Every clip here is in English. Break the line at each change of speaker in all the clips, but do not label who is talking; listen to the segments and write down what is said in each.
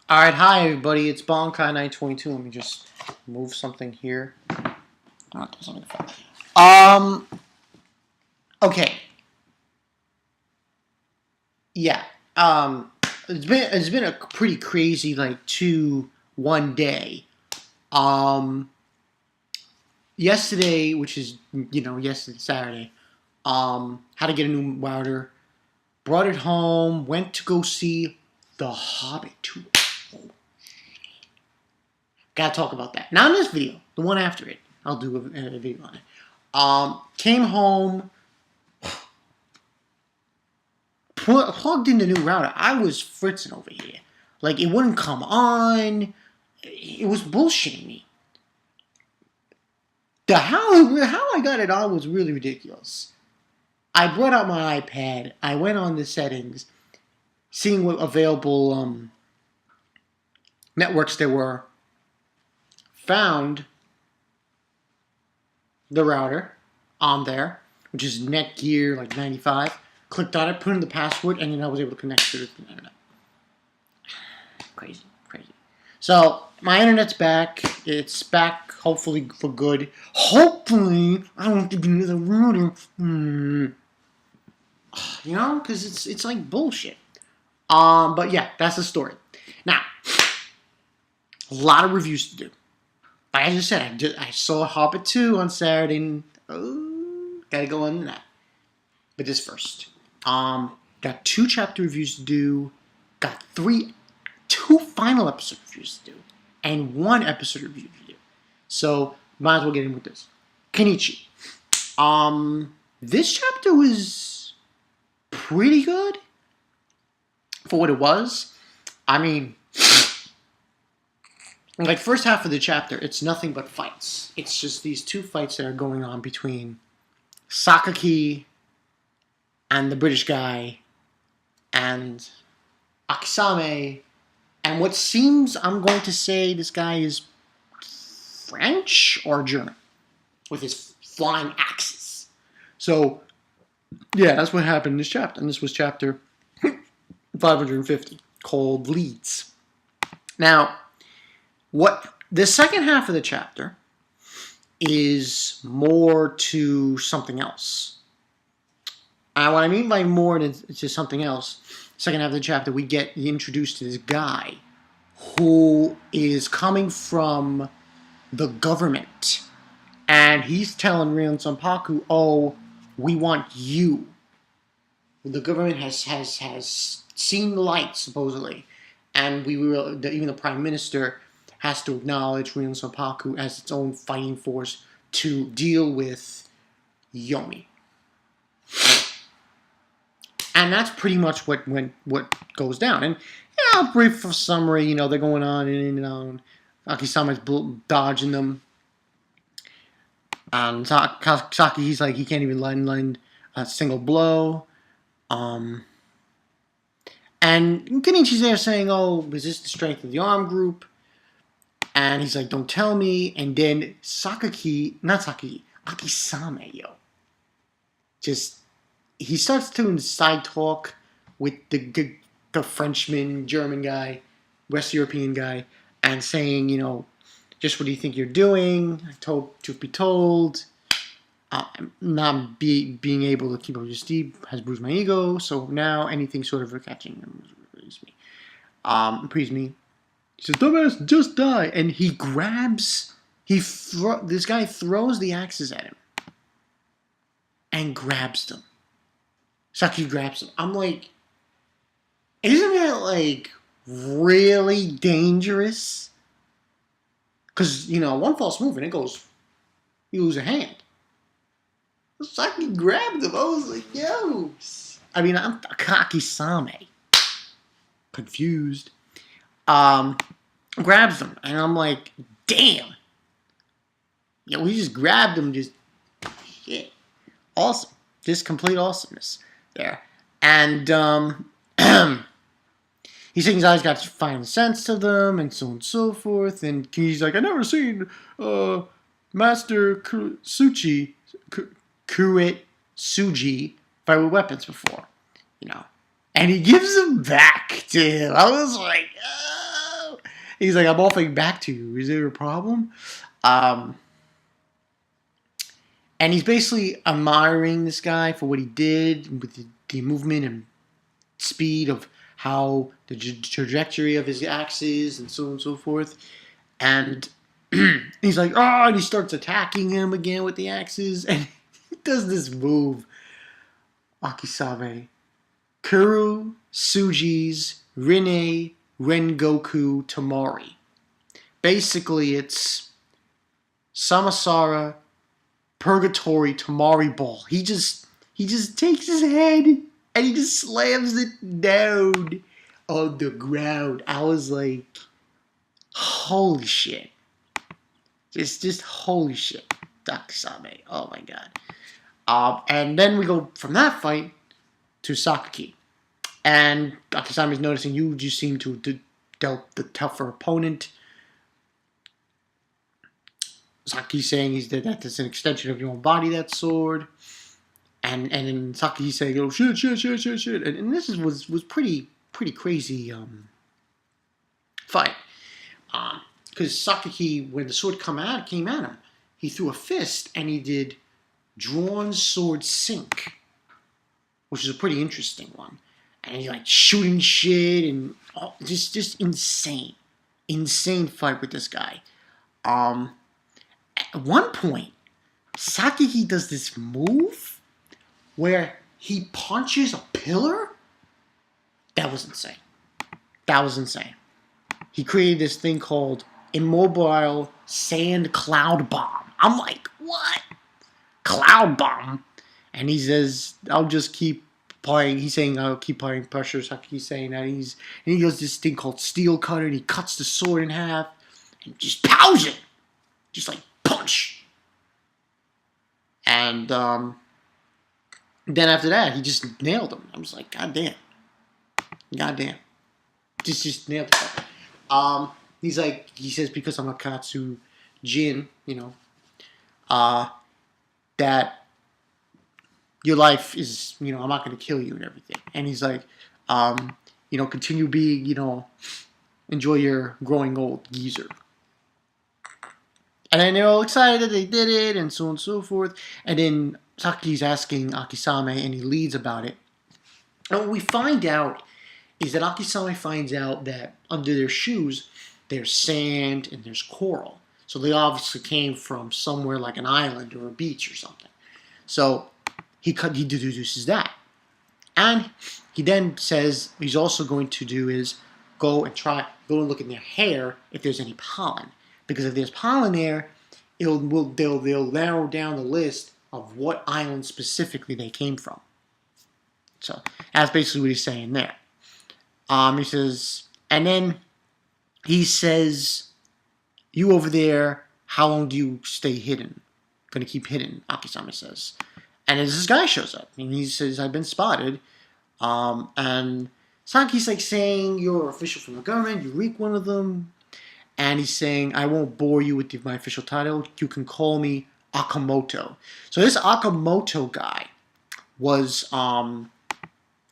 Alright, hi everybody, it's Bonkai922. Let me just move something here. Oh, something fun. Okay. Yeah. It's been a pretty crazy one day. Um Yesterday, which is yesterday Saturday, had to get a new router, brought it home, went to go see The Hobbit 2. Gotta talk about that. Not in this video, the one after it. I'll do a video on it. Came home, plugged in the new router. I was fritzing over here. Like, it wouldn't come on. It was bullshitting me. How I got it on was really ridiculous. I brought out my iPad. I went on the settings, seeing what available networks there were. Found the router on there, which is Netgear like 95. Clicked on it, put in the password, and then I was able to connect to the internet. Crazy. So my internet's back. It's back, hopefully for good. Hopefully, I don't have to get another router. Because it's like bullshit. But yeah, that's the story. Now, a lot of reviews to do. Like I just said, I saw Hobbit 2 on Saturday. And, gotta go on that. But this first. Got 2 chapter reviews to do. Got 2 final episode reviews to do. And 1 episode review to do. So, might as well get in with this. Kenichi. This chapter was pretty good for what it was. I mean, like, first half of the chapter, it's nothing but fights. It's just these 2 fights that are going on between Sakaki and the British guy and Akisame, and what seems, I'm going to say, this guy is French or German with his flying axes. So, yeah, that's what happened in this chapter. And this was chapter 550, called Leeds. Now, what the second half of the chapter is more to something else. And what I mean by more to something else, second half of the chapter, we get introduced to this guy who is coming from the government. And he's telling Ryun Senpaku, oh, we want you. The government has seen the light, supposedly. And even the prime minister has to acknowledge Ryun Senpaku as its own fighting force to deal with Yomi. And that's pretty much what goes down. And brief summary, they're going on and on. Akisame's dodging them. And Saki, he's like, he can't even land a single blow. And Kenichi's there saying, oh, is this the strength of the arm group? And he's like, don't tell me. And then Akisame, he starts doing side talk with the Frenchman, German guy, West European guy, and saying, just what do you think you're doing? Truth be told, not being able to keep up with your steed has bruised my ego, so now anything sort of catching him please me. He says, dumbass, just die. And he grabs, this guy throws the axes at him and grabs them. Saki grabs them. I'm like, isn't that, like, really dangerous? Because, one false move and it goes, you lose a hand. Saki grabbed him. I was like, yo. I mean, I'm Akisame. Confused. Grabs them. And I'm like, damn. We just grabbed him. Just, shit. Awesome. Just complete awesomeness there. And, he's saying his eyes got to find sense to them, and so on and so forth. And he's like, I never seen Master Kuretsuji fight with weapons before, And he gives them back to him. I was like, He's like, I'm offering back to you. Is there a problem? Um, and he's basically admiring this guy for what he did with the movement and speed of how the trajectory of his axes and so on and so forth. And he's like, oh, and he starts attacking him again with the axes. And he does this move, Akisame. Kuru Suji's Rinne Rengoku Tamari. Basically, it's Samasara Purgatory Tamari Ball. He just takes his head and he just slams it down on the ground. I was like, holy shit. Just holy shit. Akisame. Oh my god. And then we go from that fight to Sakaki. And Akisame is noticing you just seem to dealt the tougher opponent. Saki's saying that's an extension of your own body, that sword. And then Saki's saying, oh, shit. And this was pretty crazy fight. Because Sakaki, when the sword came at him, he threw a fist and he did drawn sword sink, which is a pretty interesting one. And he's like shooting shit and just insane fight with this guy. At one point, Sakaki does this move where he punches a pillar. That was insane. He created this thing called Immobile Sand Cloud Bomb. I'm like, what? Cloud Bomb? And he says, I'll just keep playing. He's saying, I'll keep applying pressure. Saki's saying that. And he does this thing called Steel Cutter, and he cuts the sword in half and just pows it. Just like punch. And then after that, he just nailed him. I was like, God damn. Just nailed it. He says, because I'm a Katsu Jin, that your life is, I'm not going to kill you and everything. And he's like, continue being, enjoy your growing old geezer. And then they're all excited that they did it and so on and so forth. And then Saki's asking Akisame, and he leads about it. And what we find out is that Akisame finds out that under their shoes, there's sand and there's coral. So they obviously came from somewhere like an island or a beach or something. So he deduces that. And he then says he's also going to do is go and look in their hair if there's any pollen. Because if there's pollen there, they'll narrow down the list of what island specifically they came from. So that's basically what he's saying there. He says, and then he says, you over there, how long do you stay hidden? Gonna keep hidden, Akisame says. And as this guy shows up, and he says, I've been spotted. And Saki's like saying, you're an official from the government, you reek one of them. And he's saying, I won't bore you with my official title. You can call me Akamoto. So this Akamoto guy was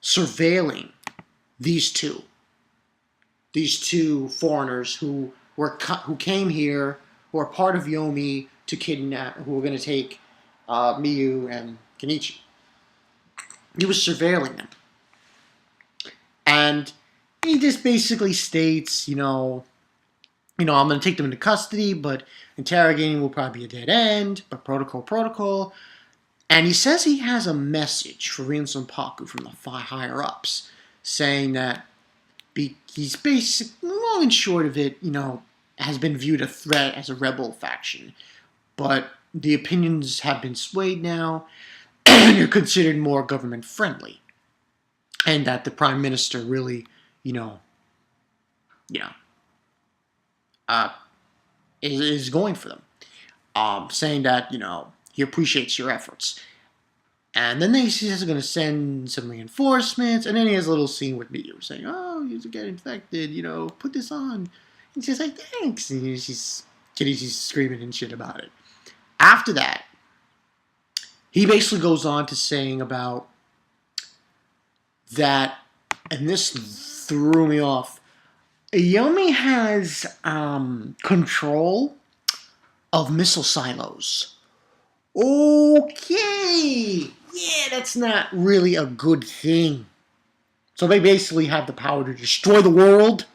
surveilling these two foreigners who came here, who are part of Yomi to kidnap, who were going to take Miyu and Kenichi. He was surveilling them. And he just basically states, I'm going to take them into custody, but interrogating will probably be a dead end, but protocol. And he says he has a message for Rin Sonpaku from the higher-ups, saying that he's basically, long and short of it, has been viewed a threat as a rebel faction. But the opinions have been swayed now, and you're considered more government-friendly. And that the Prime Minister really, is going for them, saying that he appreciates your efforts. And then he says he's going to send some reinforcements, and then he has a little scene with Miyu saying, "Oh, you get infected, put this on." And she's like, "Thanks," and Kenichi's screaming and shit about it. After that, he basically goes on to saying about that, and this threw me off. Yomi has control of missile silos. Okay. Yeah, that's not really a good thing. So they basically have the power to destroy the world.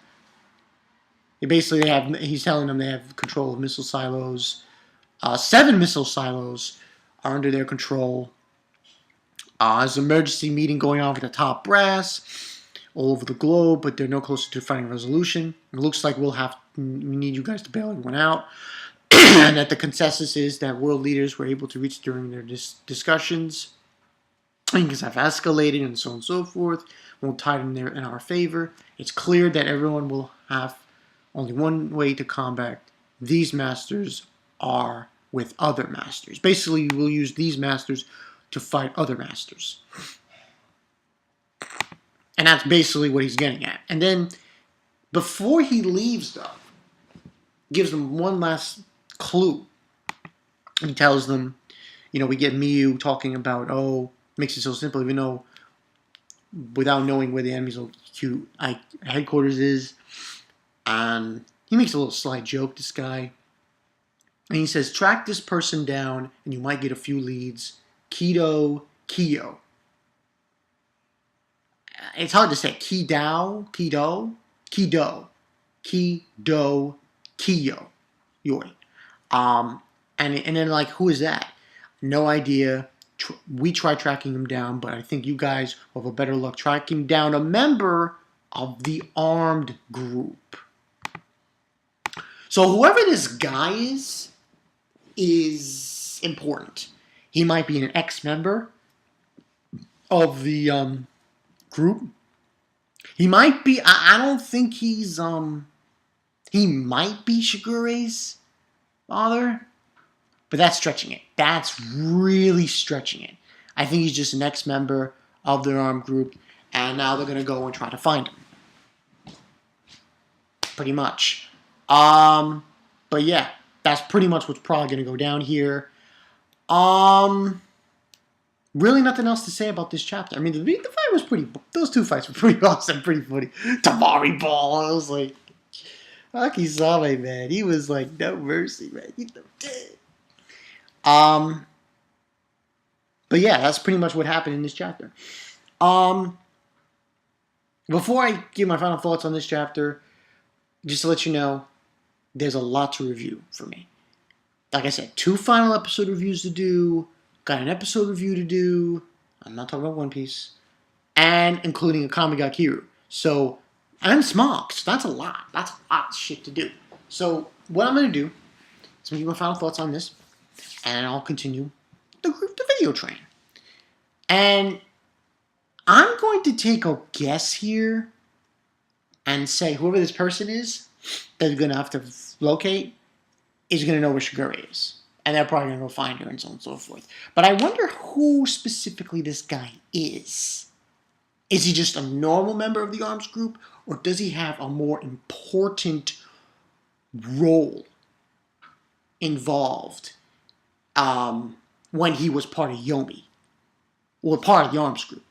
He's telling them they have control of missile silos. 7 missile silos are under their control. There's an emergency meeting going on with the top brass all over the globe, but they're no closer to finding a resolution. It looks like we need you guys to bail everyone out. And that the consensus is that world leaders were able to reach during their discussions. Things have escalated and so on and so forth. Won't tide in our favor. It's clear that everyone will have only one way to combat these masters are with other masters. Basically, we'll use these masters to fight other masters. And that's basically what he's getting at. And then, before he leaves, though, gives them one last clue. He tells them, we get Miyu talking about, makes it so simple, even though, without knowing where the enemy's headquarters is. And he makes a little sly joke, this guy. And he says, track this person down, and you might get a few leads. Kidou, kiyoi. It's hard to say. Kidou, kiyoi. And then, like, who is that? No idea. We tried tracking him down, but I think you guys will have a better luck tracking down a member of the armed group. So whoever this guy is important. He might be an ex-member of the group. He might be. I don't think he's. He might be Shigure's father, but that's stretching it. That's really stretching it. I think he's just an ex-member of their armed group, and now they're gonna go and try to find him. Pretty much. But yeah, that's pretty much what's probably gonna go down here. Really nothing else to say about this chapter. I mean, the fight was pretty. Those 2 fights were pretty awesome, pretty funny. Tamari Ball, I was like, Akisame, man, he was like, no mercy, man. He's no dead. But yeah, that's pretty much what happened in this chapter. Before I give my final thoughts on this chapter, just to let you know, there's a lot to review for me. Like I said, 2 final episode reviews to do. Got an episode review to do. I'm not talking about One Piece. And including a Kamigakiru. So, and Smogs. That's a lot. That's a lot of shit to do. So, what I'm going to do is I'm going to give my final thoughts on this. And I'll continue the video train. And I'm going to take a guess here and say whoever this person is that you're going to have to locate is going to know where Shigure is. And they're probably going to go find her and so on and so forth. But I wonder who specifically this guy is. Is he just a normal member of the arms group? Or does he have a more important role involved when he was part of Yomi? Or part of the arms group?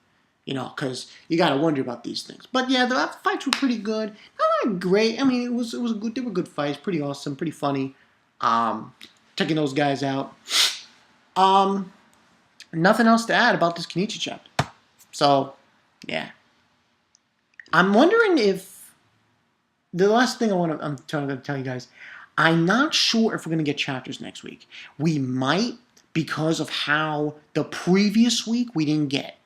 Because you got to wonder about these things. But yeah, the fights were pretty good. Not great. I mean, it was good. They were good fights. Pretty awesome. Pretty funny. Taking those guys out. Nothing else to add about this Kenichi chapter. So, yeah. I'm wondering if the last thing I'm trying to tell you guys, I'm not sure if we're going to get chapters next week. We might, because of how the previous week we didn't get.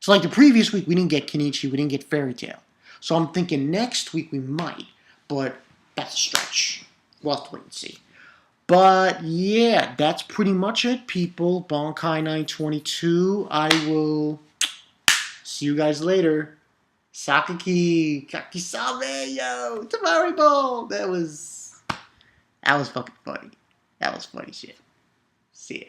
So like the previous week we didn't get Kenichi, we didn't get Fairy Tail. So I'm thinking next week we might, but that's a stretch. We'll have to wait and see. But yeah, that's pretty much it, people. Bankai 922. I will see you guys later. Sakaki, Kakisame, yo, Tamari Ball. That was fucking funny. That was funny shit. See ya.